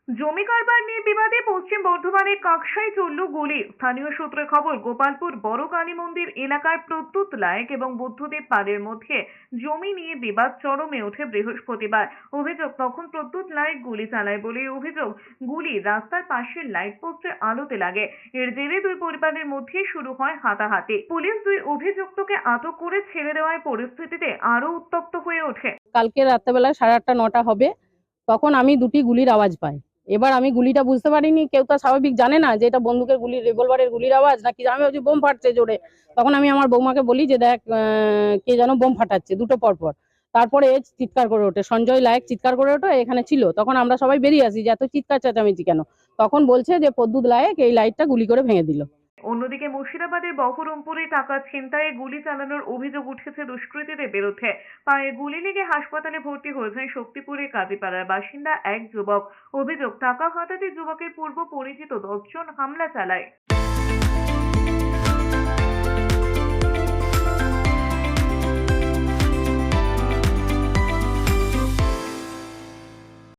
জমি কারবার নিয়ে বিবাদে পশ্চিম বর্ধমানের কাকসায় চলল গুলি। স্থানীয় সূত্রে খবর, গোপালপুর বড় কালী মন্দির এলাকার প্রত্যুত লায়েক এবং বুদ্ধদেব পালের মধ্যে জমি নিয়ে বিবাদ চরমে ওঠে বৃহস্পতিবার। অভিযোগ, তখন প্রত্যুত লায়েক গুলি চালায় বলে অভিযোগ। গুলি রাস্তার পাশের লাইট পোস্টের আলোতে লাগে। এর জেরে দুই পরিবারের মধ্যে শুরু হয় হাতাহাতি। পুলিশ দুই অভিযুক্তকে আটক করে ছেড়ে দেওয়ায় পরিস্থিতিতে আরো উত্তপ্ত হয়ে ওঠে। কালকে রাত্রেবেলা 8:30-9টা হবে, তখন আমি দুটি গুলির আওয়াজ পাই। এবার আমি গুলিটা বুঝতে পারিনি, কেউ তো স্বাভাবিক জানে না যে এটা বন্দুকের গুলি, রিভলভারের গুলির আওয়াজ নাকি। আমি ভাবছি বোম ফাটছে জোরে। তখন আমি আমার বৌমাকে বলি যে দেখ, কে যেন বোম ফাটাচ্ছে, দুটো পরপর। তারপরে চিৎকার করে ওঠে, সঞ্জয় লায়েক চিৎকার করে ওঠে, এখানে ছিল। তখন আমরা সবাই বেরিয়ে আসি যে এত চিৎকার চেঁচামেচি কেন। তখন বলছে যে প্রদ্যুৎ লায়েক এই লাইটটা গুলি করে ভেঙে দিল। অন্যদিকে মুর্শিদাবাদের বহরমপুরে টাকা ছিনতাইয়ে গুলি চালানোর অভিযোগ উঠেছে দুষ্কৃতীদের বিরুদ্ধে। পায়ে গুলি লেগে হাসপাতালে ভর্তি হয়েছেন শক্তিপুরের কাজীপাড়ার বাসিন্দা এক যুবক। অভিযোগ, টাকা হাতাতে যুবকের পূর্ব পরিচিত 10 জন হামলা চালায়।